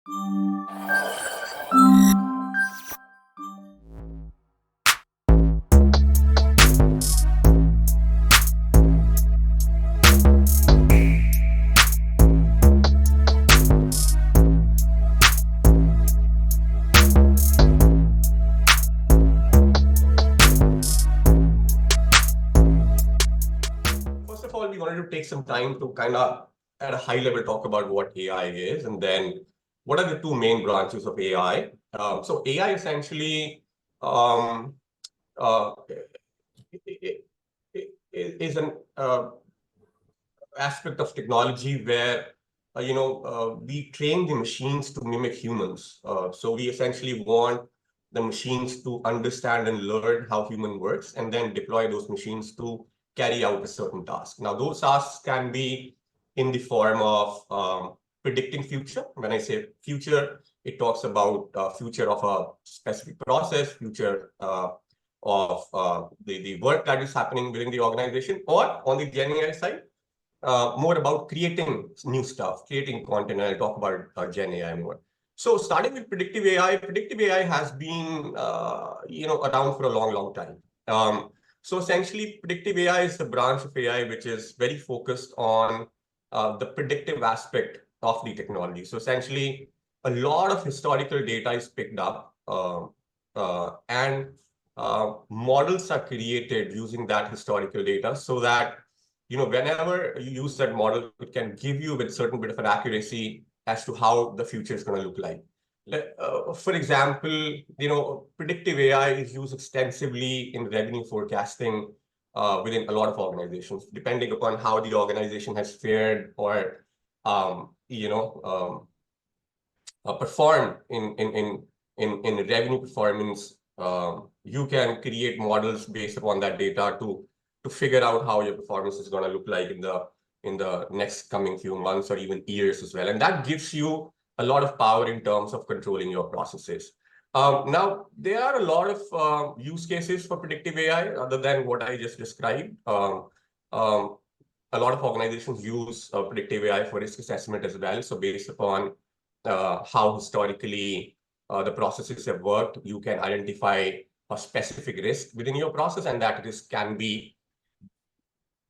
First of all, we wanted to take some time to kind of, at a high level, talk about what AI is, and then what are the two main branches of AI. So AI essentially um, uh, is an aspect of technology where we train the machines to mimic humans. So we essentially want the machines to understand and learn how human works, and then deploy those machines to carry out a certain task. Now, those tasks can be in the form of predicting future. When I say future, it talks about future of a specific process, future of the work that is happening within the organization, or on the GenAI side, more about creating new stuff, creating content, and I'll talk about Gen AI more. So starting with predictive AI has been around for a long, long time. So essentially, predictive AI is the branch of AI which is very focused on the predictive aspect of the technology. So essentially, a lot of historical data is picked up, and models are created using that historical data, so that whenever you use that model, it can give you with certain bit of an accuracy as to how the future is going to look like. For example, predictive AI is used extensively in revenue forecasting within a lot of organizations, depending upon how the organization has fared or performed in revenue performance. You can create models based upon that data to figure out how your performance is going to look like in the next coming few months or even years as well. And that gives you a lot of power in terms of controlling your processes. Now, there are a lot of use cases for predictive AI other than what I just described. A lot of organizations use predictive AI for risk assessment as well. So based upon how historically the processes have worked, you can identify a specific risk within your process, and that risk can be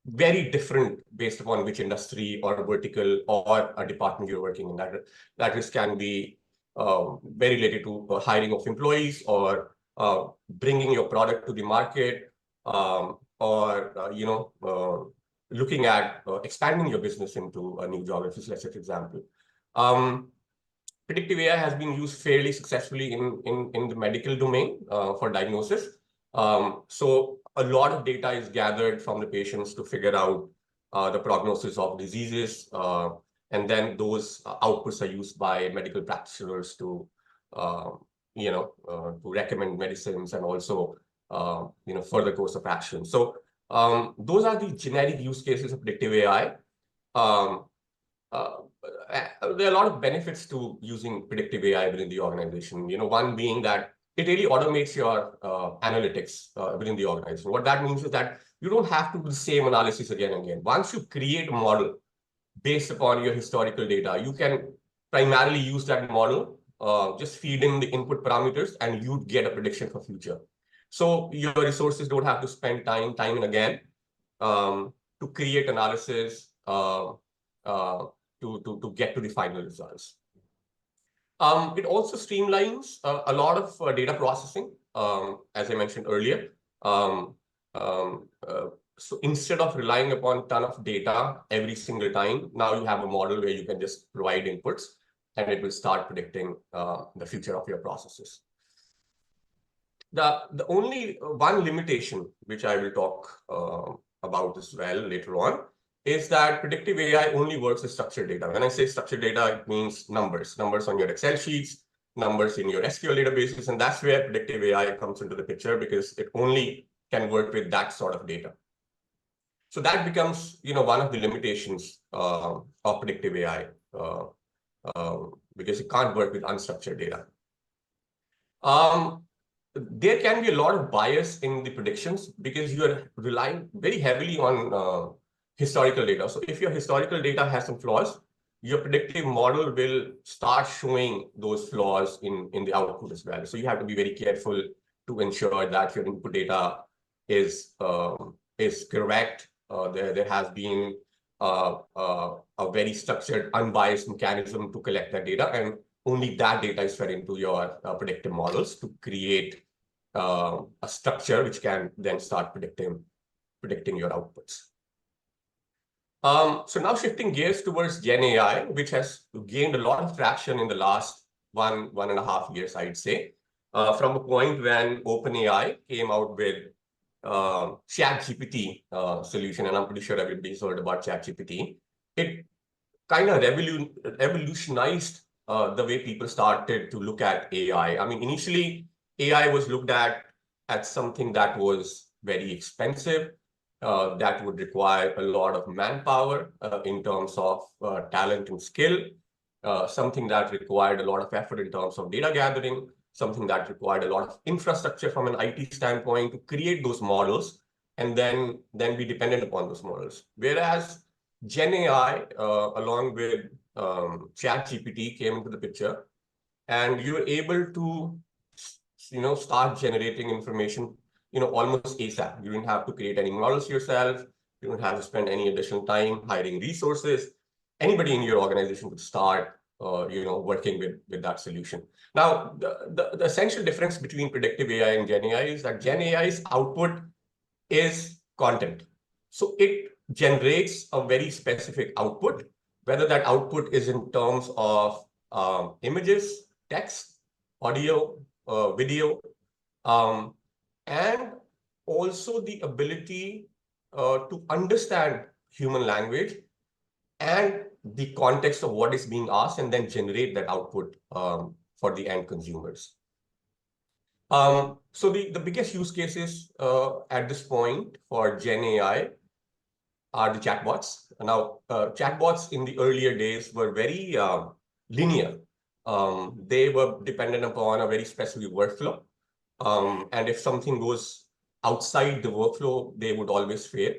very different based upon which industry or vertical or a department you're working in. That risk can be very related to hiring of employees, or bringing your product to the market, or looking at expanding your business into a new geography. Let's say, for example, predictive AI has been used fairly successfully in the medical domain for diagnosis. So a lot of data is gathered from the patients to figure out the prognosis of diseases, and then those outputs are used by medical practitioners to recommend medicines and also further course of action. So those are the generic use cases of predictive AI. There are a lot of benefits to using predictive AI within the organization. One being that it really automates your analytics within the organization. What that means is that you don't have to do the same analysis again and again. Once you create a model based upon your historical data, you can primarily use that model, just feed in the input parameters, and you get a prediction for future. So your resources don't have to spend time and again to create analysis to get to the final results. It also streamlines a lot of data processing, as I mentioned earlier. So instead of relying upon a ton of data every single time, now you have a model where you can just provide inputs, and it will start predicting the future of your processes. The only one limitation, which I will talk about as well later on, is that predictive AI only works with structured data. When I say structured data, it means numbers on your Excel sheets, numbers in your SQL databases, and that's where predictive AI comes into the picture, because it only can work with that sort of data. So that becomes, one of the limitations of predictive AI, because it can't work with unstructured data. There can be a lot of bias in the predictions because you are relying very heavily on historical data. So if your historical data has some flaws, your predictive model will start showing those flaws in the output as well. So you have to be very careful to ensure that your input data is correct. There has been a very structured, unbiased mechanism to collect that data, and only that data is fed into your predictive models to create a structure which can then start predicting your outputs. So now shifting gears towards Gen AI, which has gained a lot of traction in the last 1.5 years, I'd say, from a point when OpenAI came out with ChatGPT solution, and I'm pretty sure everybody's heard about ChatGPT. It kind of revolutionized the way people started to look at AI. I mean, initially, AI was looked at something that was very expensive, that would require a lot of manpower in terms of talent and skill, something that required a lot of effort in terms of data gathering, something that required a lot of infrastructure from an IT standpoint to create those models, and then be dependent upon those models. Whereas Gen AI, along with ChatGPT, came into the picture, and you're able to, start generating information, almost ASAP. You don't have to create any models yourself. You don't have to spend any additional time hiring resources. Anybody in your organization could start, working with that solution. Now, the essential difference between predictive AI and Gen AI is that Gen AI's output is content. So it generates a very specific output, whether that output is in terms of images, text, audio, video, and also the ability to understand human language and the context of what is being asked, and then generate that output for the end consumers. So the biggest use cases at this point for Gen AI are the chatbots. Now, chatbots in the earlier days were very linear. They were dependent upon a very specific workflow. And if something goes outside the workflow, they would always fail.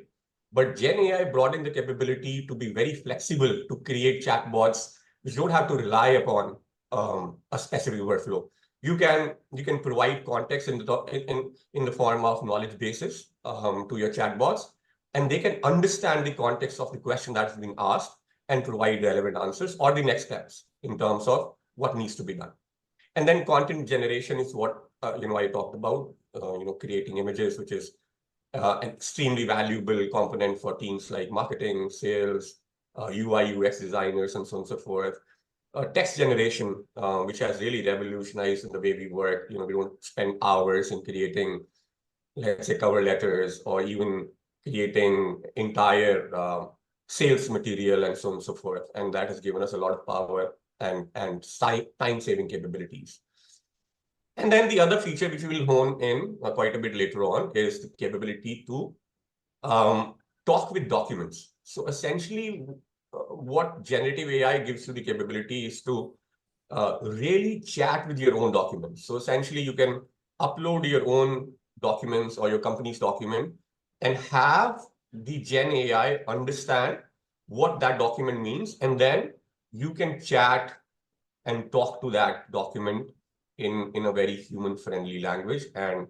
But Gen AI brought in the capability to be very flexible to create chatbots which don't have to rely upon a specific workflow. You can provide context in the form of knowledge bases to your chatbots, and they can understand the context of the question that's being asked and provide relevant answers or the next steps in terms of what needs to be done. And then content generation is what I talked about, creating images, which is an extremely valuable component for teams like marketing, sales, UI, UX designers, and so on and so forth. Text generation, which has really revolutionized the way we work. We don't spend hours in creating, let's say, cover letters, or even creating entire sales material, and so on and so forth. And that has given us a lot of power and time-saving capabilities. And then the other feature which we will hone in quite a bit later on is the capability to talk with documents. So essentially, what generative AI gives you the capability is to really chat with your own documents. So essentially, you can upload your own documents or your company's document and have the Gen AI understand what that document means, and then you can chat and talk to that document in a very human-friendly language, and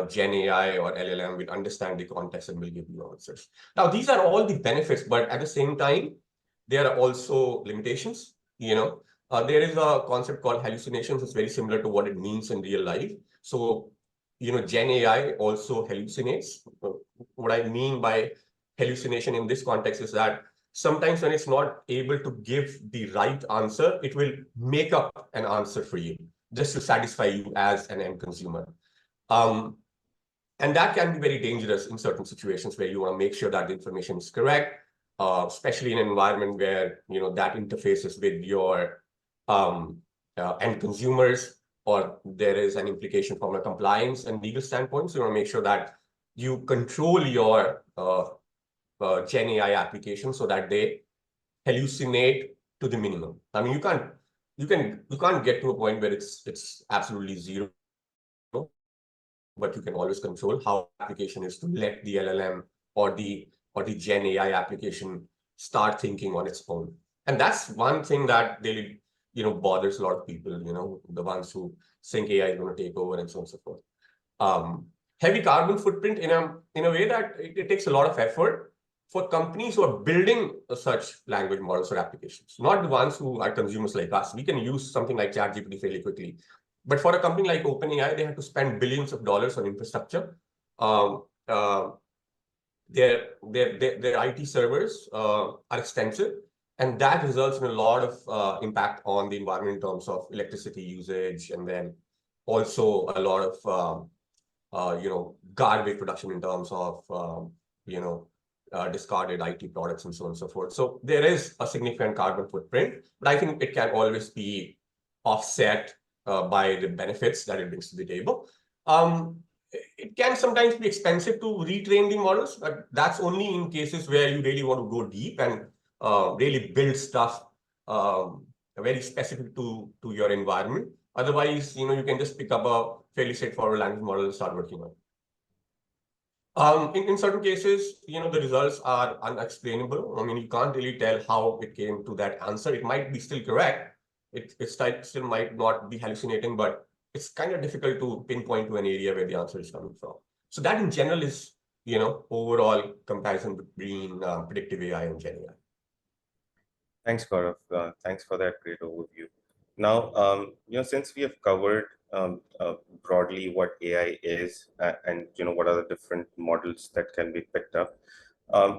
Gen AI or LLM will understand the context and will give you answers. Now, these are all the benefits, but at the same time, there are also limitations. There is a concept called hallucinations. It's very similar to what it means in real life. So, Gen AI also hallucinates. What I mean by hallucination in this context is that sometimes when it's not able to give the right answer, it will make up an answer for you just to satisfy you as an end consumer. And that can be very dangerous in certain situations where you want to make sure that the information is correct, especially in an environment where that interfaces with your end consumers, or there is an implication from a compliance and legal standpoint. So you want to make sure that you control your Gen AI application so that they hallucinate to the minimum. I mean, you can't get to a point where it's absolutely zero, but you can always control how the application is to let the LLM or the Gen AI application start thinking on its own. And that's one thing that really, bothers a lot of people, the ones who think AI is going to take over and so on and so forth. Heavy carbon footprint in a way that it takes a lot of effort for companies who are building such language models or applications, not the ones who are consumers like us. We can use something like ChatGPT fairly quickly. But for a company like OpenAI, they have to spend billions of dollars on infrastructure. Um, uh, their IT servers are extensive, and that results in a lot of impact on the environment in terms of electricity usage, and then also a lot of garbage production in terms of discarded IT products and so on and so forth. So there is a significant carbon footprint, but I think it can always be offset by the benefits that it brings to the table. It can sometimes be expensive to retrain the models, but that's only in cases where you really want to go deep and really build stuff very specific to your environment. Otherwise, you can just pick up a fairly straightforward language model and start working on it. In certain cases, the results are unexplainable. I mean, you can't really tell how it came to that answer. It might be still correct. It still might not be hallucinating, but it's kind of difficult to pinpoint to an area where the answer is coming from. So that in general is, overall comparison between predictive AI and Gen AI. Thanks, Gaurav. Thanks for that great overview. Now, since we have covered broadly what AI is and what are the different models that can be picked up,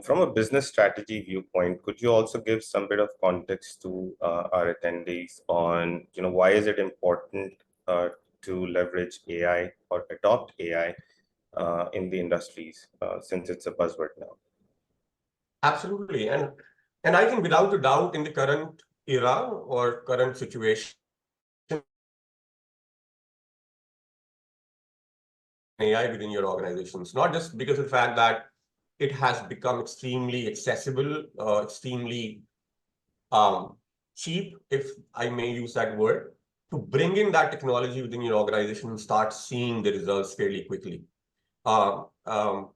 from a business strategy viewpoint, could you also give some bit of context to our attendees on why is it important to leverage AI or adopt AI in the industries since it's a buzzword now? Absolutely. And I think without a doubt in the current era or current situation, AI within your organizations, not just because of the fact that it has become extremely accessible, extremely cheap, if I may use that word, to bring in that technology within your organization and start seeing the results fairly quickly. Um, um,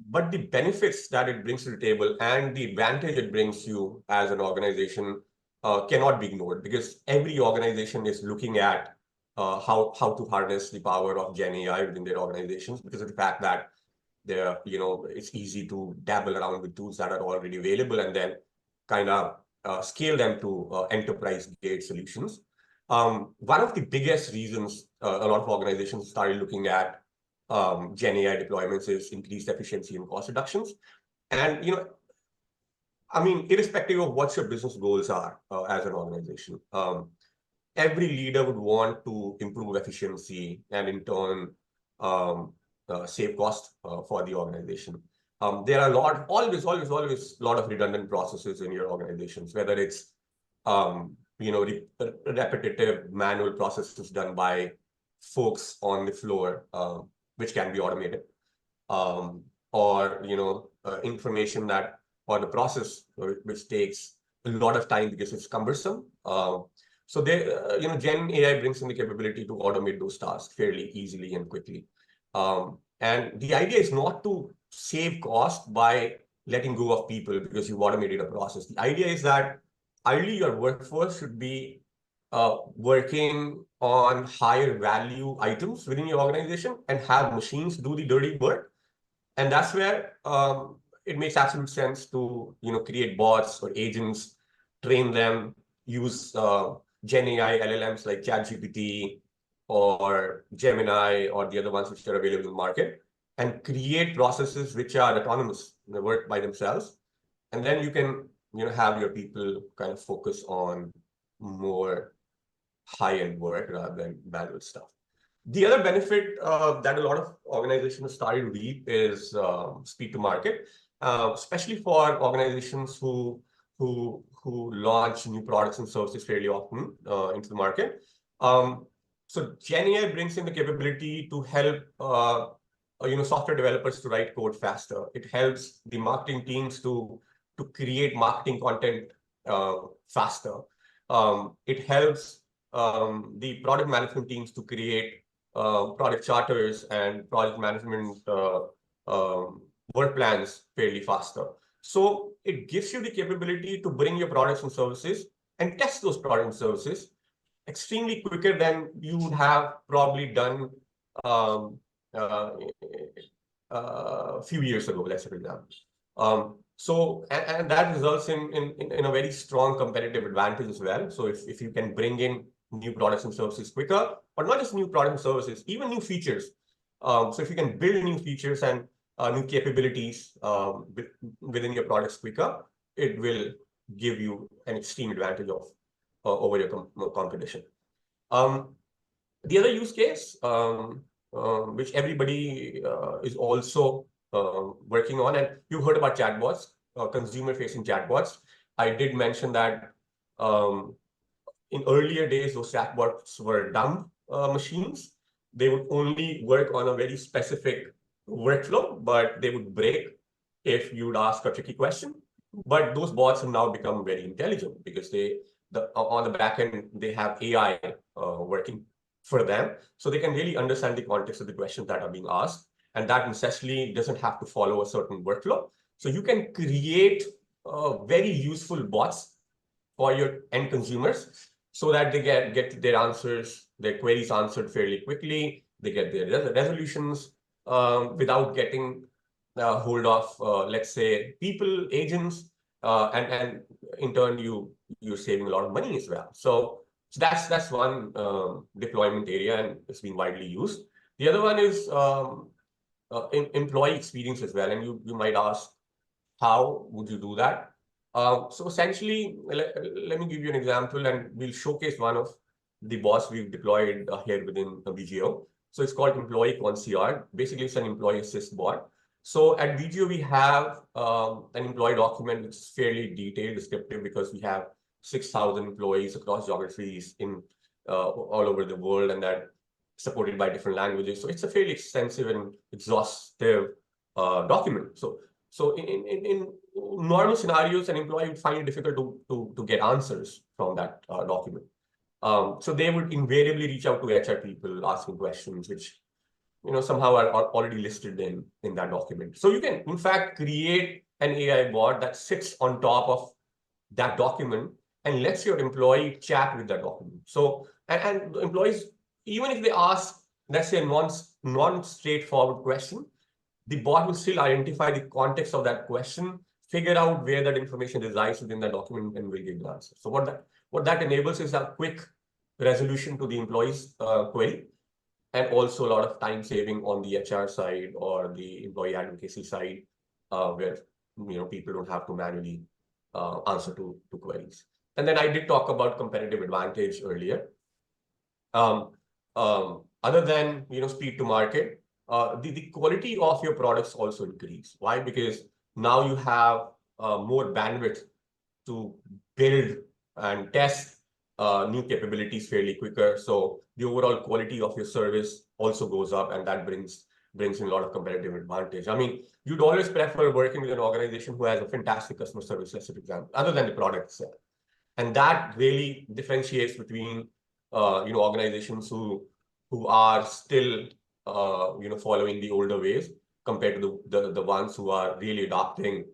but the benefits that it brings to the table and the advantage it brings you as an organization cannot be ignored, because every organization is looking at how to harness the power of Gen AI within their organizations, because of the fact that it's easy to dabble around with tools that are already available and then kind of scale them to enterprise-grade solutions. One of the biggest reasons a lot of organizations started looking at Gen AI deployments is increased efficiency and cost reductions. And, I mean, irrespective of what your business goals are as an organization, every leader would want to improve efficiency and in turn save cost for the organization. There are always a lot of redundant processes in your organizations, whether it's repetitive manual processes done by folks on the floor, which can be automated, or information that, or the process which takes a lot of time because it's cumbersome. So Gen AI brings in the capability to automate those tasks fairly easily and quickly. And the idea is not to save cost by letting go of people because you've automated a process. The idea is that ideally your workforce should be working on higher value items within your organization and have machines do the dirty work. And that's where it makes absolute sense to create bots or agents, train them, use Gen AI LLMs like ChatGPT or Gemini or the other ones which are available in the market, and create processes which are autonomous, they work by themselves. And then you can have your people kind of focus on more high-end work rather than manual stuff. The other benefit that a lot of organizations started to reap is speed to market, especially for organizations who launch new products and services fairly often into the market. So Gen AI brings in the capability to help software developers to write code faster. It helps the marketing teams to create marketing content faster. It helps the product management teams to create product charters and project management work plans fairly faster. So it gives you the capability to bring your products and services and test those products and services extremely quicker than you would have probably done um, uh, a few years ago, let's say, for example. And that results in a very strong competitive advantage as well. So if you can bring in new products and services quicker, but not just new products and services, even new features. So if you can build new features and new capabilities within your products quicker, it will give you an extreme advantage of over your competition. The other use case, which everybody is also working on, and you've heard about chatbots, consumer-facing chatbots. I did mention that um, in earlier days, those chatbots were dumb machines. They would only work on a very specific workflow, but they would break if you would ask a tricky question. But those bots have now become very intelligent because on the back end, they have AI working for them. So they can really understand the context of the questions that are being asked. And that necessarily doesn't have to follow a certain workflow. So you can create very useful bots for your end consumers so that they get their answers, their queries answered fairly quickly. They get their resolutions without getting hold of, let's say, people, agents, and in turn, you're saving a lot of money as well. So that's one deployment area, and it's been widely used. The other one is employee experience as well. And you might ask, how would you do that? So essentially, let me give you an example, and we'll showcase one of the bots we've deployed here within VGO. So it's called Employee Concierge. Basically, it's an employee assist bot. So at VGO, we have an employee document which is fairly detailed, descriptive, because we have 6,000 employees across geographies in all over the world, and that supported by different languages. So it's a fairly extensive and exhaustive document. So in normal scenarios, an employee would find it difficult to get answers from that document. So they would invariably reach out to HR people asking questions, which somehow are already listed in that document. So you can, in fact, create an AI bot that sits on top of that document and lets your employee chat with that document. So, and employees, even if they ask, let's say, a non-straightforward question, the bot will still identify the context of that question, figure out where that information resides within the document, and will give the answer. So what that enables is a quick resolution to the employee's query, and also a lot of time saving on the HR side or the employee advocacy side, where people don't have to manually answer to queries. And then I did talk about competitive advantage earlier. Other than speed to market, the quality of your products also increase. Why? Because now you have more bandwidth to build and test new capabilities fairly quicker. So the overall quality of your service also goes up, and that brings in a lot of competitive advantage. I mean, you'd always prefer working with an organization who has a fantastic customer service, let's say, for example, other than the product itself. And that really differentiates between organizations who are still following the older ways compared to the ones who are really adopting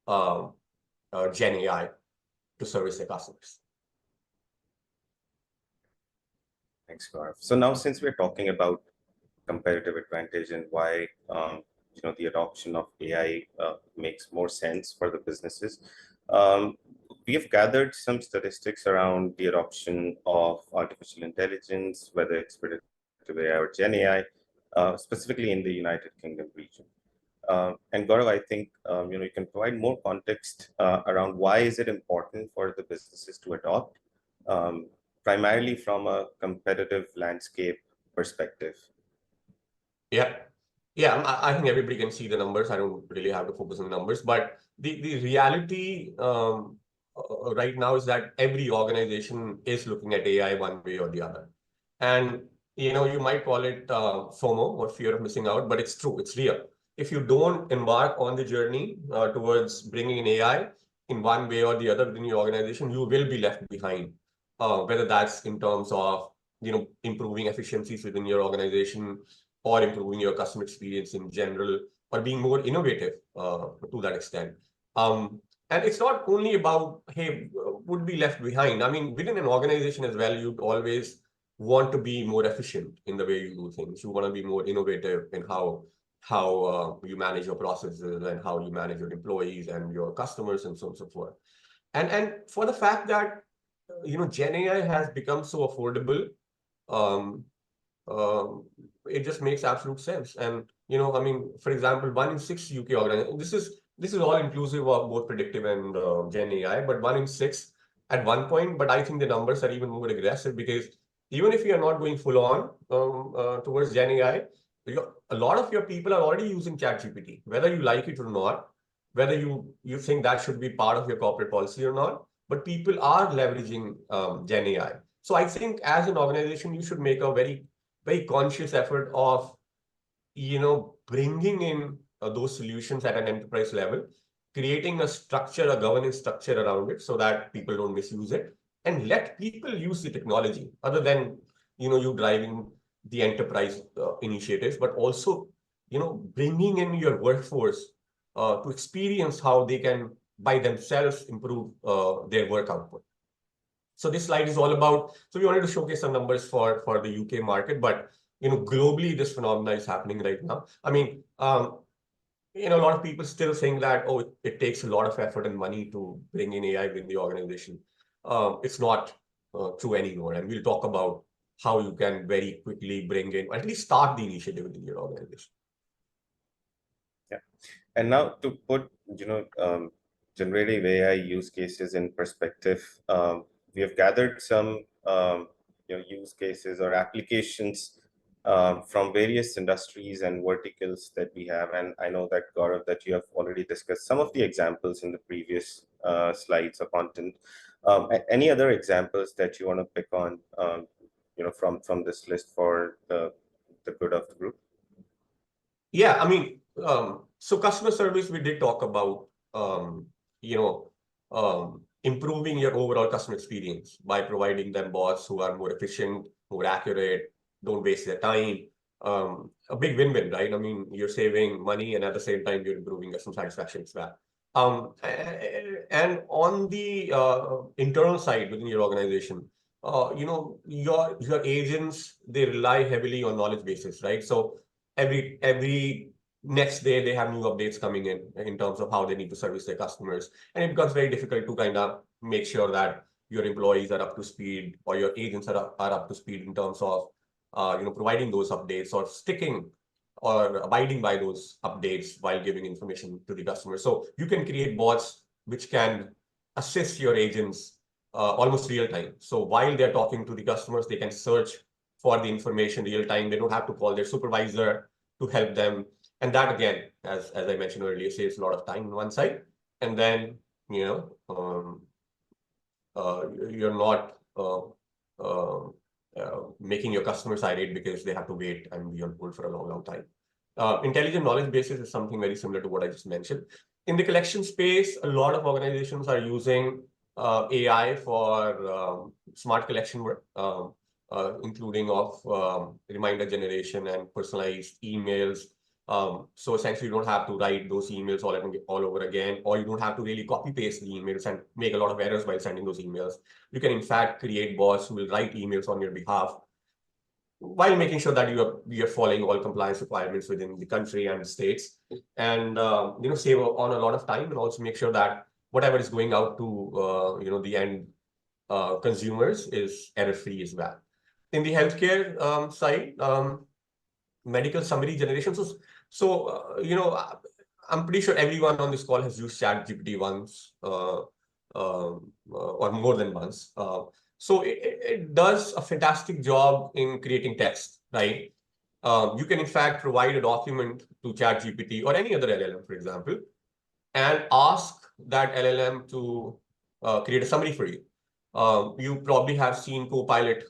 Gen AI to service their customers. Thanks, Gaurav. So now, since we're talking about competitive advantage and why the adoption of AI makes more sense for the businesses, we have gathered some statistics around the adoption of artificial intelligence, whether it's predictive AI or Gen AI, specifically in the United Kingdom region. And Gaurav, I think you can provide more context around why is it important for the businesses to adopt, primarily from a competitive landscape perspective. Yeah. Yeah, I think everybody can see the numbers. I don't really have to focus on the numbers, but the reality right now is that every organization is looking at AI one way or the other. And you might call it FOMO, or fear of missing out, but it's true, it's real. If you don't embark on the journey towards bringing in AI in one way or the other within your organization, you will be left behind. Whether that's in terms of improving efficiencies within your organization, or improving your customer experience in general, or being more innovative to that extent. And it's not only about, hey, would be left behind. I mean, within an organization as well, you'd always want to be more efficient in the way you do things. You want to be more innovative in how you manage your processes and how you manage your employees and your customers and so on and so forth. And for the fact that Gen AI has become so affordable, um, um, it just makes absolute sense. And I mean, for example, 1 in 6 UK organizations. This is all inclusive of both predictive and Gen AI, but 1 in 6 at one point. But I think the numbers are even more aggressive, because even if you are not going full on towards Gen AI, a lot of your people are already using ChatGPT, whether you like it or not, whether you think that should be part of your corporate policy or not. But people are leveraging Gen AI. So I think as an organization, you should make a very conscious effort of bringing in those solutions at an enterprise level, creating a structure, a governance structure around it, so that people don't misuse it, and let people use the technology, other than you driving the enterprise initiatives, but also bringing in your workforce to experience how they can by themselves improve their work output. So this slide is all about, so we wanted to showcase some numbers for the UK market, but globally this phenomenon is happening right now. I mean, a lot of people still think that, oh, it takes a lot of effort and money to bring in AI within the organization. It's not true anymore, and we'll talk about how you can very quickly bring in, or at least start the initiative within your organization. Yeah. And now to put, generative AI use cases in perspective, we have gathered some, use cases or applications from various industries and verticals that we have. And I know that, Gaurav, that you have already discussed some of the examples in the previous slides or content. Any other examples that you want to pick on, from this list for the good of the group? Yeah, I mean, so customer service, we did talk about, improving your overall customer experience by providing them bots who are more efficient, more accurate, don't waste their time. A big win-win, right? I mean, you're saving money and at the same time, you're improving customer satisfaction as well. And on the internal side within your organization, your agents, they rely heavily on knowledge bases, right? So every next day they have new updates coming in terms of how they need to service their customers, and it becomes very difficult to kind of make sure that your employees are up to speed, or your agents are up to speed in terms of providing those updates, or sticking or abiding by those updates while giving information to the customer. So you can create bots which can assist your agents almost real time. So while they're talking to the customers, they can search for the information real time. They don't have to call their supervisor to help them. And that, again, as I mentioned earlier, saves a lot of time on one side. And then, you're not making your customers irate because they have to wait and be on hold for a long, long time. Intelligent knowledge bases is something very similar to what I just mentioned. In the collection space, a lot of organizations are using AI for smart collection work, including of reminder generation and personalized emails. So essentially, you don't have to write those emails all over again, or you don't have to really copy paste the emails and make a lot of errors while sending those emails. You can, in fact, create bots who will write emails on your behalf, while making sure that you are following all compliance requirements within the country and the states, and save on a lot of time, and also make sure that whatever is going out to the end consumers is error-free as well. In the healthcare side, medical summary generation. So I'm pretty sure everyone on this call has used ChatGPT once, or more than once. So it does a fantastic job in creating text, right? You can, in fact, provide a document to ChatGPT or any other LLM, for example, and ask that LLM to create a summary for you. You probably have seen Copilot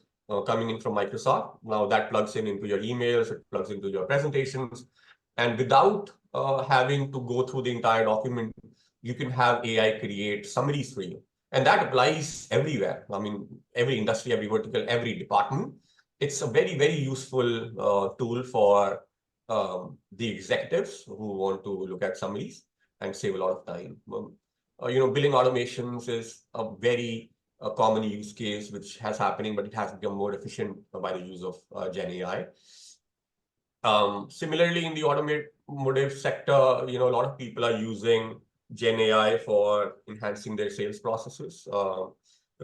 coming in from Microsoft. Now that plugs into your emails, it plugs into your presentations, and without having to go through the entire document, you can have AI create summaries for you. And that applies everywhere. I mean, every industry, every vertical, every department. It's a very, very useful tool for the executives who want to look at summaries and save a lot of time. Billing automations is a very common use case which has happening, but it has become more efficient by the use of Gen AI. Similarly, in the automotive sector, a lot of people are using Gen AI for enhancing their sales processes,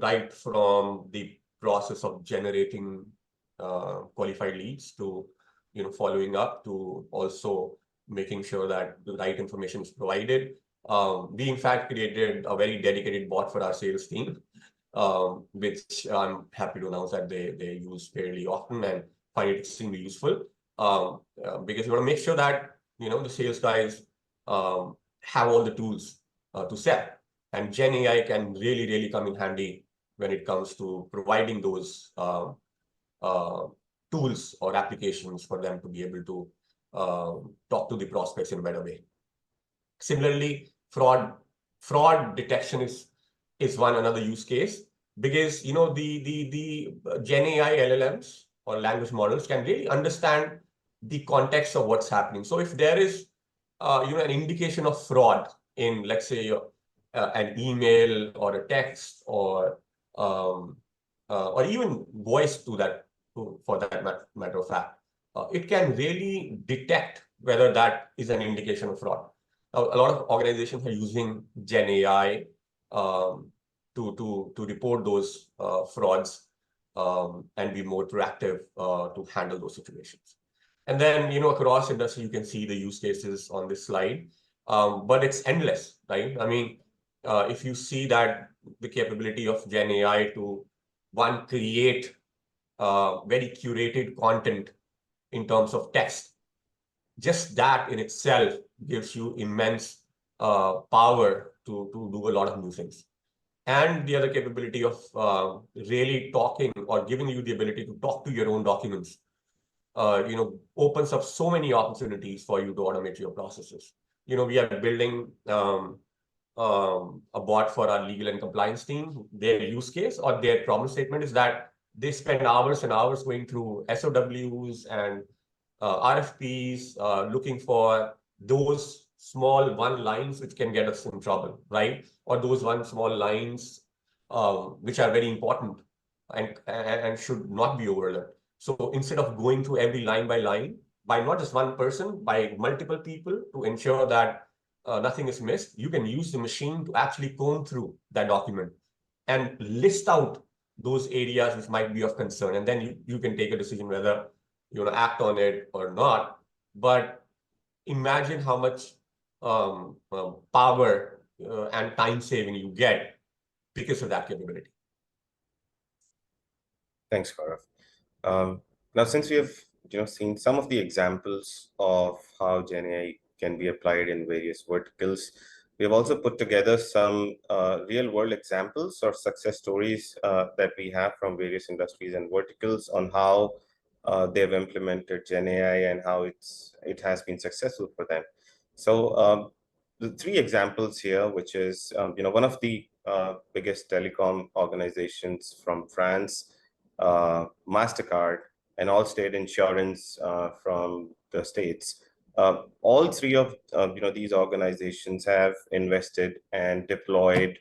right from the process of generating qualified leads to, following up, to also making sure that the right information is provided. We in fact created a very dedicated bot for our sales team, which I'm happy to announce that they use fairly often and find it extremely useful. Because you want to make sure that the sales guys have all the tools to sell, and Gen AI can really come in handy when it comes to providing those tools or applications for them to be able to talk to the prospects in a better way. Similarly, fraud detection is another use case, because the Gen AI LLMs or language models can really understand the context of what's happening. So if there is an indication of fraud in, let's say, an email or a text or even voice for that matter of fact, it can really detect whether that is an indication of fraud. Now, a lot of organizations are using Gen AI to report those frauds and be more proactive to handle those situations. And then, across industry, you can see the use cases on this slide, but it's endless, right? I mean, if you see that the capability of Gen AI to, one, create very curated content in terms of text, just that in itself gives you immense power to do a lot of new things. And the other capability of really talking or giving you the ability to talk to your own documents, opens up so many opportunities for you to automate your processes. We are building a bot for our legal and compliance team. Their use case or their problem statement is that they spend hours and hours going through SOWs and RFPs, looking for those small one lines which can get us in trouble, right? Or those one small lines which are very important and should not be overlooked. So instead of going through every line by line, by not just one person, by multiple people, to ensure that nothing is missed, you can use the machine to actually comb through that document and list out those areas which might be of concern. And then you can take a decision whether you want to act on it or not. But imagine how much power and time saving you get because of that capability. Thanks, Gaurav. Now, since we have seen some of the examples of how Gen AI can be applied in various verticals, we have also put together some real-world examples or success stories that we have from various industries and verticals on how they've implemented Gen AI and how it has been successful for them. So the three examples here, which is one of the biggest telecom organizations from France, MasterCard, and Allstate Insurance from the States. All three of these organizations have invested and deployed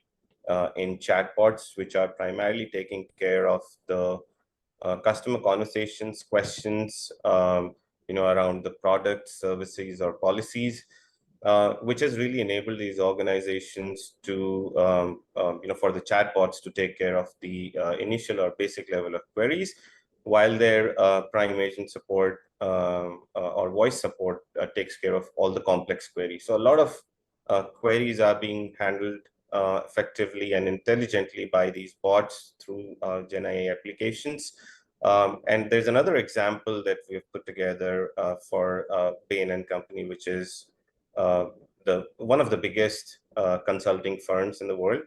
in chatbots, which are primarily taking care of the customer conversations, questions, around the products, services, or policies, which has really enabled these organizations to, for the chatbots to take care of the initial or basic level of queries, while their prime agent support or voice support takes care of all the complex queries. So a lot of queries are being handled effectively and intelligently by these bots through Gen AI applications. And there's another example that we've put together for Bain and Company, which is one of the biggest consulting firms in the world,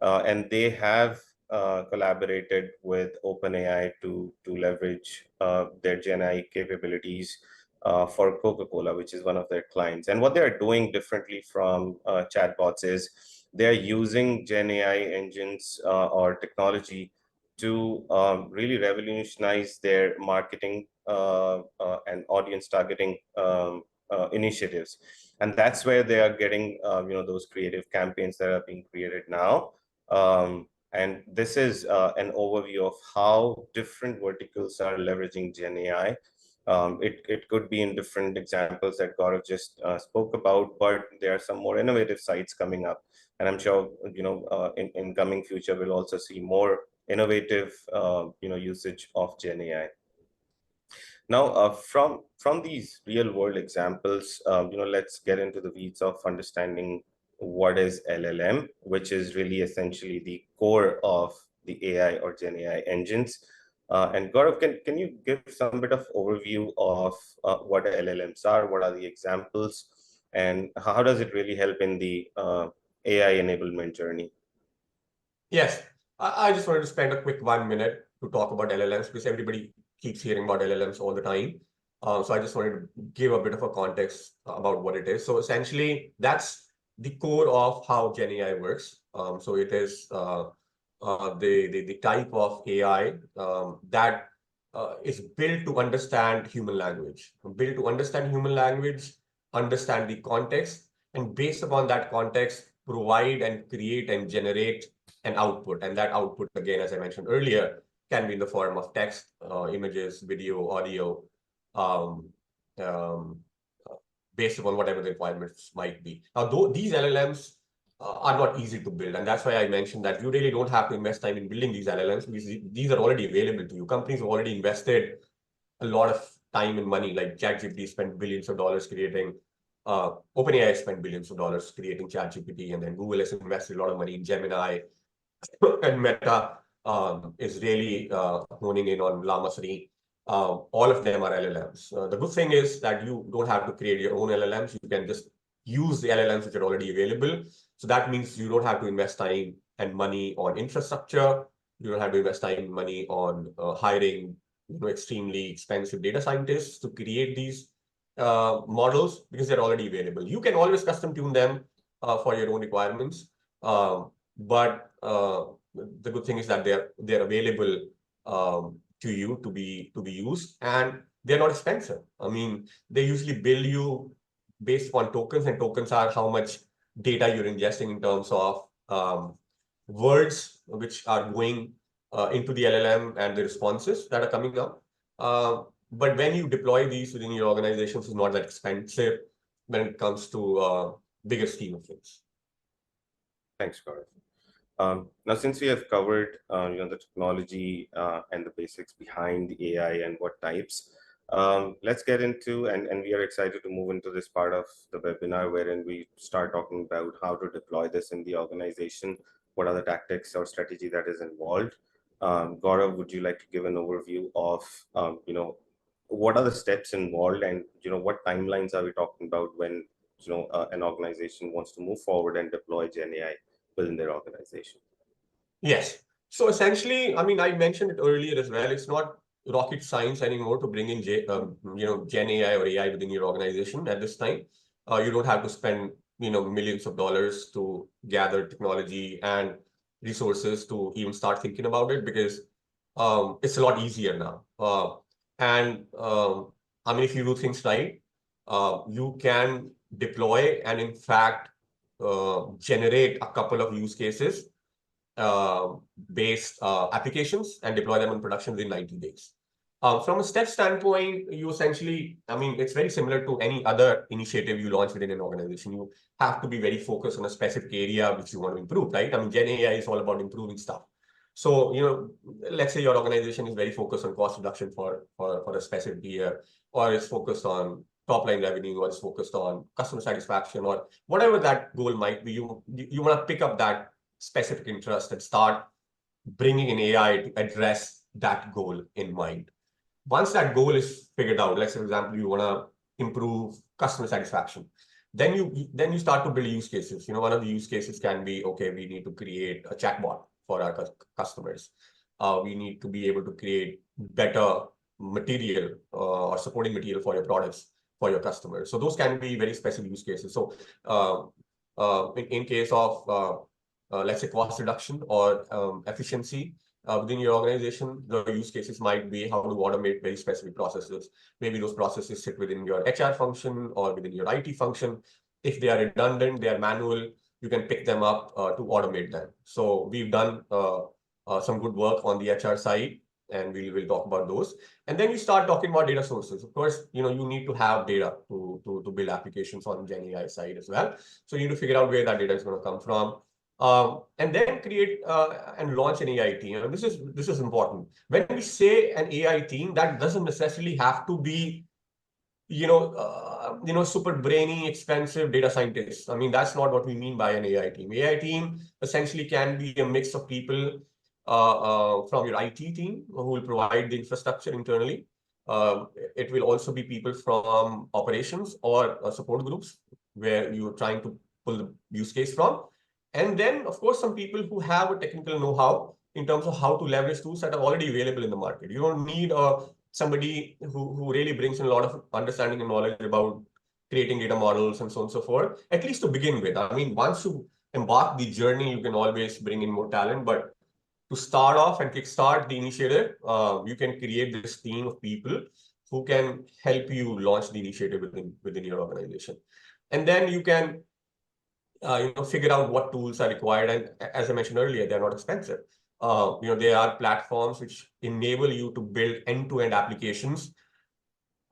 and they have collaborated with OpenAI to leverage their Gen AI capabilities for Coca-Cola, which is one of their clients. And what they're doing differently from chatbots is they're using Gen AI engines or technology to really revolutionize their marketing and audience targeting initiatives. And that's where they are getting, those creative campaigns that are being created now. And this is an overview of how different verticals are leveraging Gen AI. It could be in different examples that Gaurav just spoke about, but there are some more innovative sites coming up. And I'm sure, in coming future, we'll also see more innovative, usage of Gen AI. Now, from these real world examples, let's get into the weeds of understanding what is LLM, which is really essentially the core of the AI or Gen AI engines. And Gaurav, can you give some bit of overview of what LLMs are, what are the examples, and how does it really help in the AI enablement journey? Yes, I just wanted to spend a quick 1 minute to talk about LLMs because everybody keeps hearing about LLMs all the time. So I just wanted to give a bit of a context about what it is. So essentially, that's the core of how Gen AI works. So it is the type of AI that is built to understand human language, built to understand human language, understand the context, and based upon that context, provide and create and generate an output. And that output, again, as I mentioned earlier, can be in the form of text, images, video, audio, um, um, based upon whatever the requirements might be. Now, though these LLMs are not easy to build, and that's why I mentioned that you really don't have to invest time in building these LLMs because these are already available to you. Companies have already invested a lot of time and money, like ChatGPT spent billions of dollars creating, OpenAI spent billions of dollars creating ChatGPT, and then Google has invested a lot of money in Gemini, and Meta is really honing in on Llama 3. All of them are LLMs. The good thing is that you don't have to create your own LLMs. You can just use the LLMs which are already available. So that means you don't have to invest time and money on infrastructure. You don't have to invest time and money on hiring extremely expensive data scientists to create these models because they're already available. You can always custom tune them for your own requirements. But the good thing is that they're available to you to be used, and they're not expensive. I mean, they usually bill you based on tokens, and tokens are how much data you're ingesting in terms of words which are going into the LLM and the responses that are coming up. But when you deploy these within your organizations, it's not that expensive when it comes to bigger scheme of things. Thanks, Gaurav. Now, since we have covered, the technology and the basics behind the AI and what types, let's get into, and we are excited to move into this part of the webinar wherein we start talking about how to deploy this in the organization, what are the tactics or strategy that is involved. Gaurav, would you like to give an overview of, what are the steps involved, and what timelines are we talking about when an organization wants to move forward and deploy Gen AI within their organization? Yes. So essentially, I mean, I mentioned it earlier as well. It's not rocket science anymore to bring in Gen AI or AI within your organization at this time. You don't have to spend millions of dollars to gather technology and resources to even start thinking about it because it's a lot easier now. And I mean, if you do things right, you can deploy and in fact generate a couple of use cases based applications and deploy them in production within 90 days. From a step standpoint, you essentially, I mean, it's very similar to any other initiative you launch within an organization. You have to be very focused on a specific area which you want to improve, right? I mean, Gen AI is all about improving stuff. So, let's say your organization is very focused on cost reduction for a specific year, or it's focused on top line revenue, or it's focused on customer satisfaction, or whatever that goal might be. You want to pick up that specific interest and start bringing in AI to address that goal in mind. Once that goal is figured out, let's say, for example, you want to improve customer satisfaction, then you start to build use cases. One of the use cases can be, okay, we need to create a chatbot for our customers. We need to be able to create better material or supporting material for your products for your customers. So those can be very specific use cases. So in case of let's say cost reduction or efficiency within your organization, the use cases might be how to automate very specific processes. Maybe those processes sit within your HR function or within your IT function. if they are redundant, they are manual, you can pick them up to automate them. So we've done some good work on the HR side, and we'll talk about those. And then you start talking about data sources. Of course, you need to have data to build applications on Gen AI side as well. So you need to figure out where that data is going to come from. And then create and launch an AI team. And this is important. When we say an AI team, that doesn't necessarily have to be super brainy, expensive data scientists. I mean, that's not what we mean by an AI team. AI team essentially can be a mix of people from your IT team who will provide the infrastructure internally. It will also be people from operations or support groups where you're trying to pull the use case from. And then, of course, some people who have a technical know-how in terms of how to leverage tools that are already available in the market. You don't need somebody who really brings in a lot of understanding and knowledge about creating data models and so on and so forth, at least to begin with. I mean, once you embark the journey, you can always bring in more talent. But to start off and kickstart the initiative, you can create this team of people who can help you launch the initiative within your organization. And then you can figure out what tools are required. And as I mentioned earlier, they're not expensive. There are platforms which enable you to build end-to-end applications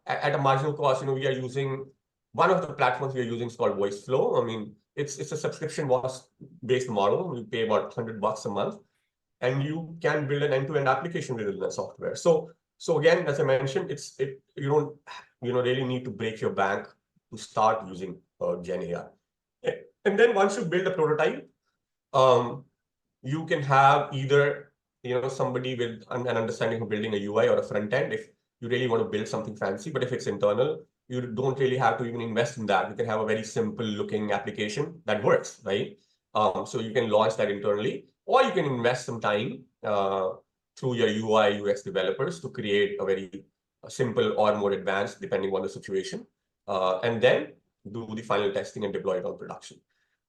at a marginal cost. We are using one of the platforms we are using is called VoiceFlow. I mean, it's a subscription-based model. You pay about $100 a month, and you can build an end-to-end application within the software. So again, as I mentioned, you don't really need to break your bank to start using Gen AI. And then once you build a prototype, you can have either somebody with an understanding of building a UI or a front end if you really want to build something fancy. But if it's internal, you don't really have to even invest in that. You can have a very simple looking application that works, right? So you can launch that internally, or you can invest some time through your UI UX developers to create a very simple or more advanced, depending on the situation, and then do the final testing and deploy it on production.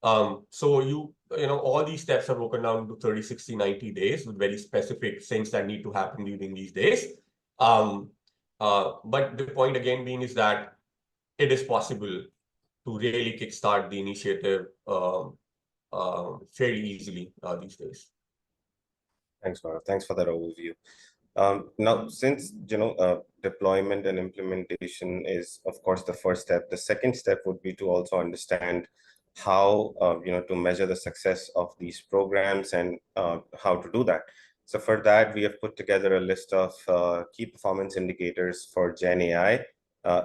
So all these steps are broken down to 30, 60, 90 days with very specific things that need to happen during these days. But the point again being is that it is possible to really kickstart the initiative fairly easily these days. Thanks, Gaurav. Thanks for that overview. Now, since deployment and implementation is, of course, the first step, the second step would be to also understand how to measure the success of these programs and how to do that. So for that, we have put together a list of key performance indicators for Gen AI,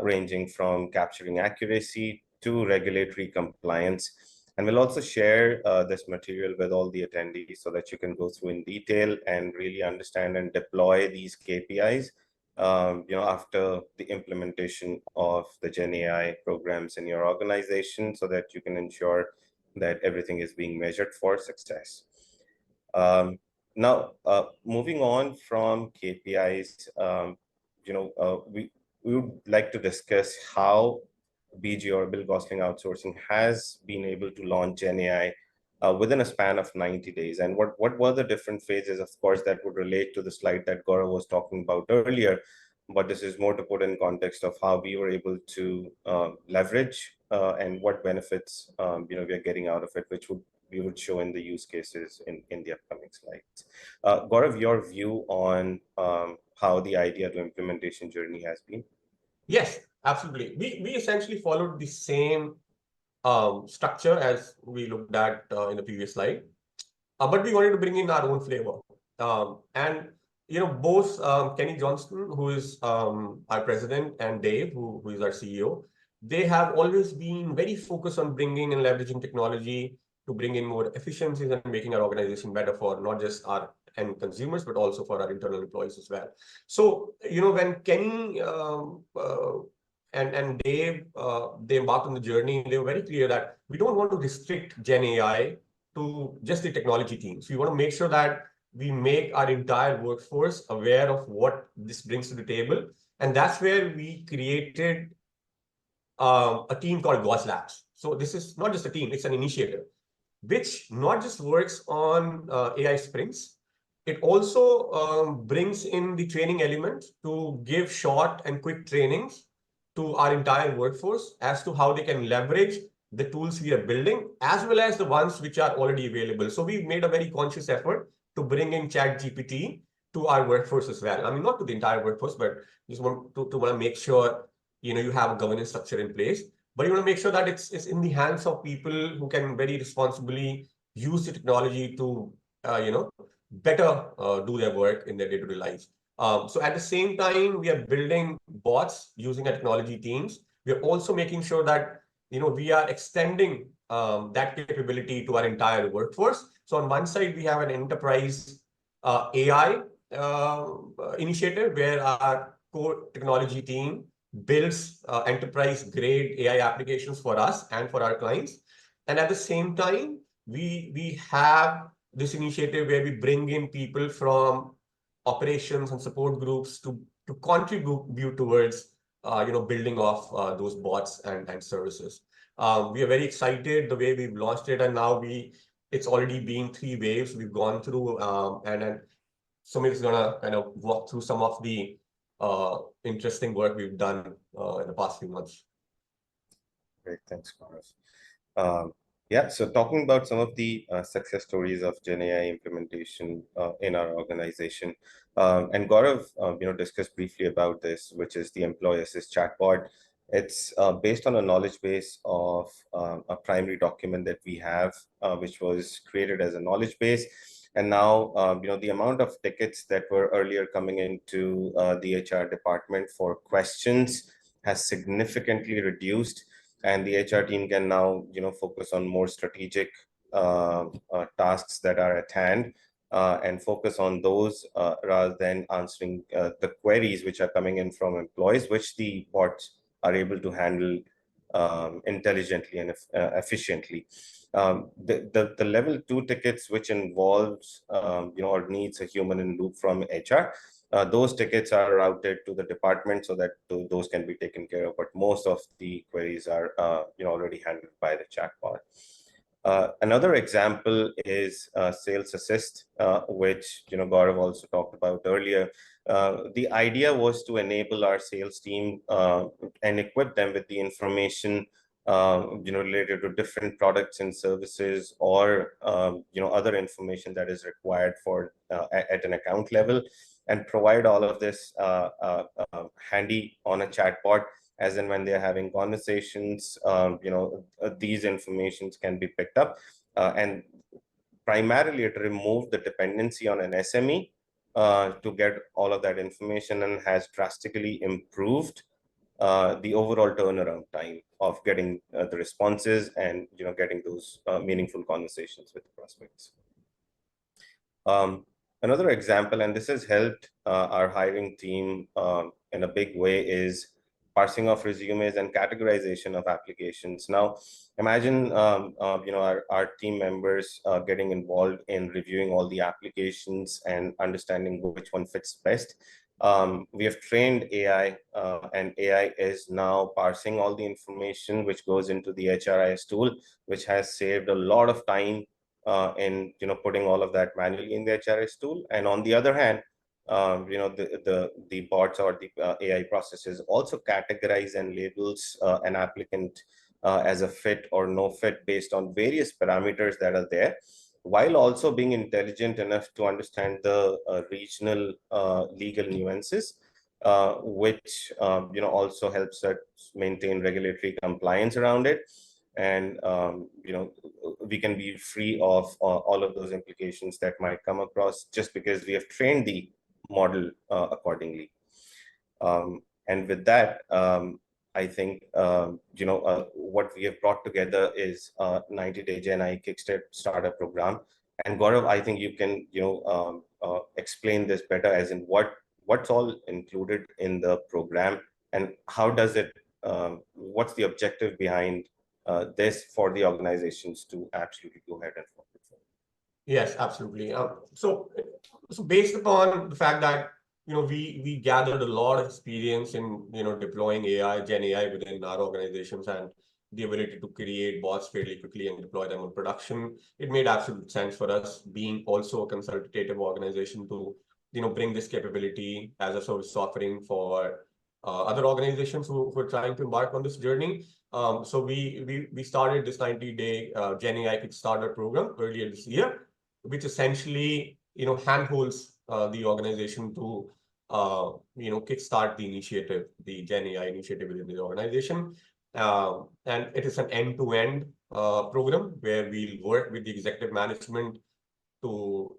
ranging from capturing accuracy to regulatory compliance. And we'll also share this material with all the attendees so that you can go through in detail and really understand and deploy these KPIs after the implementation of the Gen AI programs in your organization, so that you can ensure that everything is being measured for success. Now, moving on from KPIs, we would like to discuss how BG or Bill Gosling Outsourcing has been able to launch Gen AI within a span of 90 days. And what were the different phases, of course, that would relate to the slide that Gaurav was talking about earlier. But this is more to put in context of how we were able to leverage and what benefits we are getting out of it, which we would show in the use cases in the upcoming slides. Gaurav, your view on how the idea to implementation journey has been? Yes, absolutely. We essentially followed the same structure as we looked at in the previous slide, but we wanted to bring in our own flavor. And both Kenny Johnston, who is our president, and Dave, who is our CEO, they have always been very focused on bringing and leveraging technology to bring in more efficiencies and making our organization better for not just our end consumers, but also for our internal employees as well. So, when Kenny and Dave, they embarked on the journey, they were very clear that we don't want to restrict Gen AI to just the technology teams. We want to make sure that we make our entire workforce aware of what this brings to the table. And that's where we created a team called Gauss Labs. So this is not just a team, it's an initiative, which not just works on AI sprints, it also brings in the training element to give short and quick trainings to our entire workforce as to how they can leverage the tools we are building, as well as the ones which are already available. So we've made a very conscious effort to bring in ChatGPT to our workforce as well. I mean, not to the entire workforce, but just want to make sure, you have a governance structure in place. But you want to make sure that it's in the hands of people who can very responsibly use the technology to, better do their work in their day-to-day lives. So at the same time, we are building bots using our technology teams. We are also making sure that we are extending that capability to our entire workforce. So on one side, we have an enterprise AI initiative where our core technology team builds enterprise-grade AI applications for us and for our clients. And at the same time, we have this initiative where we bring in people from operations and support groups to contribute towards building off those bots and services. We are very excited the way we've launched it, and now it's already been 3 waves we've gone through, and Sumit is gonna kind of walk through some of the interesting work we've done in the past few months. Great, thanks, Gaurav. Yeah, so talking about some of the success stories of Gen AI implementation in our organization, and Gaurav, discussed briefly about this, which is the employee assist chatbot. It's based on a knowledge base of a primary document that we have, which was created as a knowledge base. And now, the amount of tickets that were earlier coming into the HR department for questions has significantly reduced, and the HR team can now focus on more strategic tasks that are at hand, and focus on those rather than answering the queries which are coming in from employees, which the bots are able to handle intelligently and efficiently. The level 2 tickets, which involves or needs a human in loop from HR, those tickets are routed to the department so that those can be taken care of. But most of the queries are already handled by the chatbot. Another example is Sales Assist, which Gaurav also talked about earlier. The idea was to enable our sales team and equip them with the information related to different products and services, or other information that is required for at an account level, and provide all of this handy on a chatbot, as in when they're having conversations, these informations can be picked up, and primarily it removed the dependency on an SME to get all of that information, and has drastically improved the overall turnaround time of getting the responses and getting those meaningful conversations with the prospects. Another example, and this has helped our hiring team in a big way, is parsing of resumes and categorization of applications. Now, imagine our team members getting involved in reviewing all the applications and understanding which one fits best. We have trained AI, and AI is now parsing all the information which goes into the HRIS tool, which has saved a lot of time in putting all of that manually in the HRIS tool. And on the other hand, the bots or the AI processes also categorize and labels an applicant as a fit or no fit based on various parameters that are there, while also being intelligent enough to understand the regional legal nuances, which also helps us maintain regulatory compliance around it. And we can be free of all of those implications that might come across, just because we have trained the model accordingly. And with that, I think what we have brought together is a 90-day Gen AI Kickstart startup program. And Gaurav, I think you can explain this better, as in what's all included in the program, and how does it what's the objective behind this for the organizations to absolutely go ahead and follow it. Yes, absolutely. So based upon the fact that we gathered a lot of experience in deploying AI, Gen AI within our organizations, and the ability to create bots fairly quickly and deploy them on production, it made absolute sense for us, being also a consultative organization, to bring this capability as a service offering for other organizations who are trying to embark on this journey. So we started this 90-day Gen AI Kickstarter program earlier this year, which essentially handholds the organization to kickstart the initiative, the Gen AI initiative within the organization. And it is an end-to-end program where we'll work with the executive management to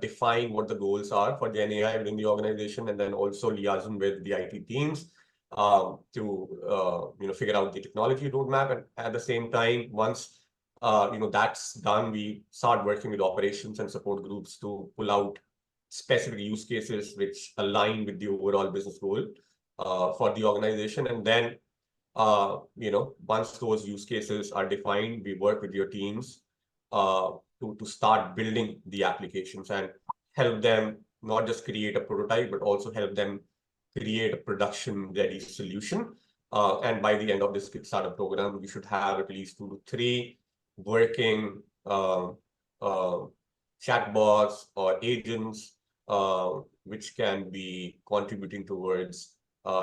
define what the goals are for Gen AI within the organization, and then also liaison with the IT teams to figure out the technology roadmap. And at the same time, once that's done, we start working with operations and support groups to pull out specific use cases which align with the overall business goal for the organization. And then once those use cases are defined, we work with your teams to start building the applications and help them not just create a prototype, but also help them create a production-ready solution. And by the end of this Kickstarter program, we should have at least 2 to 3 working chatbots or agents which can be contributing towards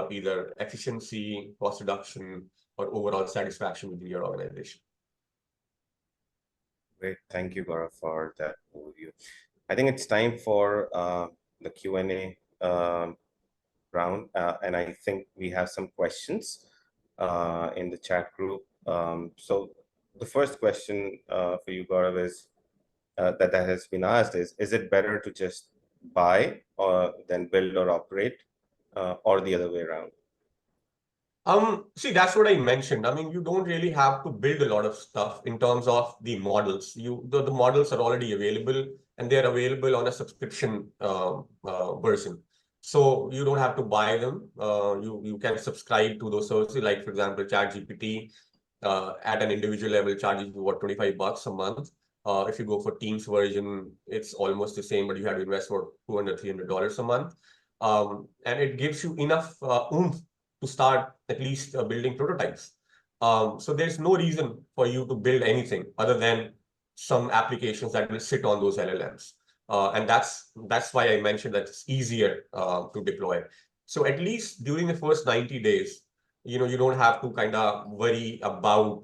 either efficiency, cost reduction, or overall satisfaction within your organization. Great. Thank you, Gaurav, for that overview. I think it's time for the Q&A round, and I think we have some questions in the chat group. So the first question for you, Gaurav, is that has been asked is it better to just buy or then build or operate, or the other way around? See, that's what I mentioned. I mean, you don't really have to build a lot of stuff in terms of the models. The models are already available, and they're available on a subscription version. So you don't have to buy them. You can subscribe to those services. Like, for example, ChatGPT at an individual level charges you what, $25 a month. If you go for Teams version, it's almost the same, but you have to invest for $200, $300 a month. And it gives you enough oomph to start at least building prototypes. So there's no reason for you to build anything other than some applications that will sit on those LLMs. And that's why I mentioned that it's easier to deploy. So at least during the first 90 days, you don't have to kind of worry about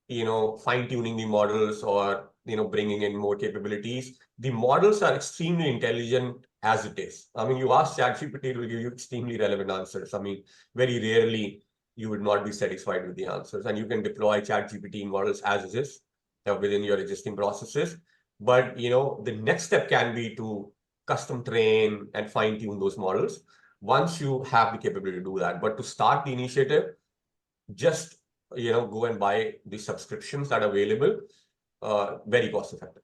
fine-tuning the models or bringing in more capabilities. The models are extremely intelligent as it is. I mean, you ask ChatGPT, it will give you extremely relevant answers. I mean, very rarely you would not be satisfied with the answers, and you can deploy ChatGPT models as is within your existing processes. But the next step can be to custom train and fine-tune those models once you have the capability to do that. But to start the initiative, just go and buy the subscriptions that are available, very cost effective.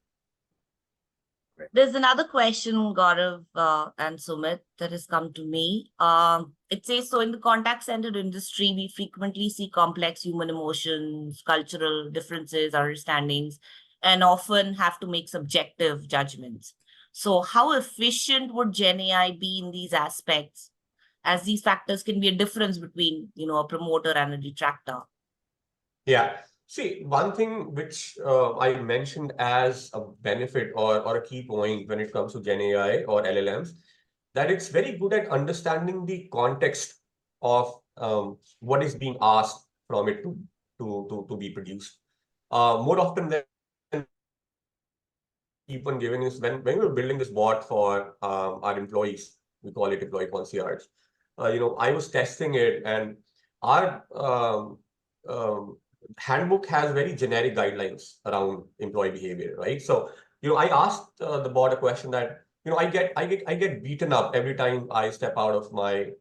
There's another question, Gaurav and Sumit, that has come to me. It says, so in the contact center industry, we frequently see complex human emotions, cultural differences, understandings, and often have to make subjective judgments. So how efficient would Gen AI be in these aspects, as these factors can be a difference between, a promoter and a detractor? Yeah. See, one thing which I mentioned as a benefit or a key point when it comes to Gen AI or LLMs, that it's very good at understanding the context of what is being asked from it to be produced. More often than keep on giving is when we were building this bot for our employees, we call it employee concierge. I was testing it, and our handbook has very generic guidelines around employee behavior, right? So, I asked the bot a question that, I get beaten up every time I step out of my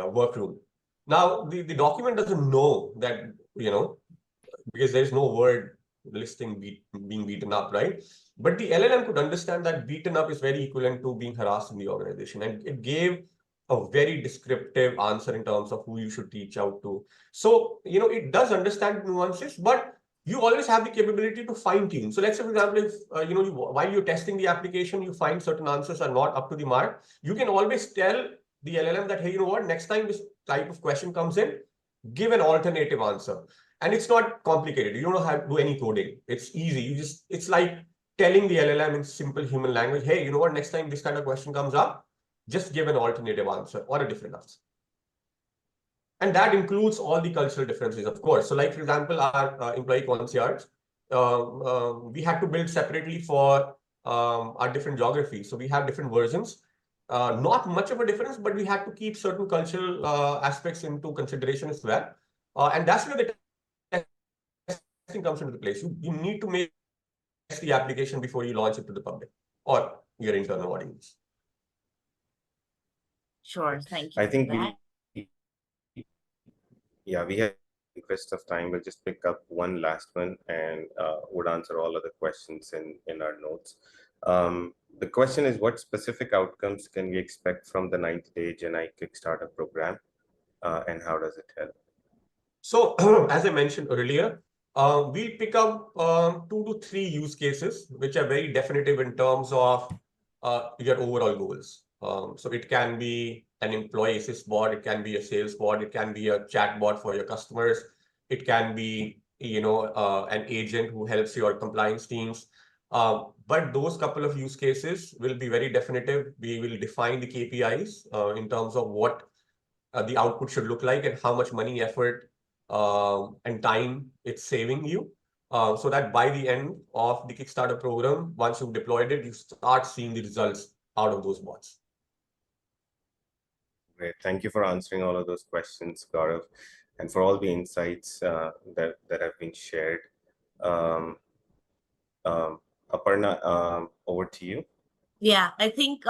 workroom. Now, the document doesn't know that, because there's no word listing being beaten up, right? But the LLM could understand that beaten up is very equivalent to being harassed in the organization, and it gave a very descriptive answer in terms of who you should reach out to. So, it does understand nuances, but you always have the capability to fine tune. So let's say, for example, if, while you're testing the application, you find certain answers are not up to the mark, you can always tell the LLM that, hey, you know what, next time this type of question comes in, give an alternative answer. And it's not complicated. You don't have to do any coding. It's easy. It's like telling the LLM in simple human language, hey, you know what, next time this kind of question comes up, just give an alternative answer or a different answer. And that includes all the cultural differences, of course. So like, for example, our employee concierge, we had to build separately for our different geographies. So we have different versions. Not much of a difference, but we had to keep certain cultural aspects into consideration as well. And that's where the testing comes into the place. You need to make the application before you launch it to the public or your internal audience. Sure, thank you. I think for that. we have interest of time. We'll just pick up one last one and would answer all other questions in our notes. The question is, what specific outcomes can we expect from the 90-day Gen AI Kickstarter program, and how does it help? So, as I mentioned earlier, we'll pick up 2 to 3 use cases, which are very definitive in terms of your overall goals. So it can be an employee assist bot, it can be a sales bot, it can be a chat bot for your customers, it can be, an agent who helps your compliance teams. But those couple of use cases will be very definitive. We will define the KPIs in terms of what the output should look like and how much money, effort, and time it's saving you. So that by the end of the Kickstarter program, once you've deployed it, you start seeing the results out of those bots. Great. Thank you for answering all of those questions, Gaurav, and for all the insights that have been shared. Aparna, over to you. Yeah, I think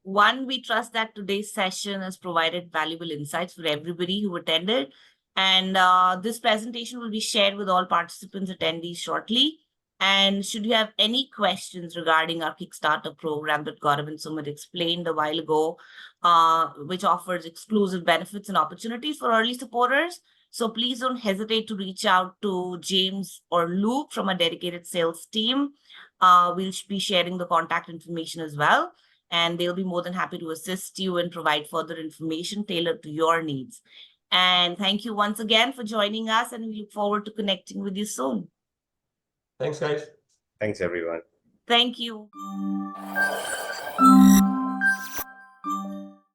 one, we trust that today's session has provided valuable insights for everybody who attended. And this presentation will be shared with all participants attendees shortly. And should you have any questions regarding our Kickstarter program that Gaurav and Sumit explained a while ago, which offers exclusive benefits and opportunities for early supporters, so please don't hesitate to reach out to James or Luke from a dedicated sales team. We'll be sharing the contact information as well, and they'll be more than happy to assist you and provide further information tailored to your needs. And thank you once again for joining us, and we look forward to connecting with you soon. Thanks, guys. Thanks, everyone. Thank you.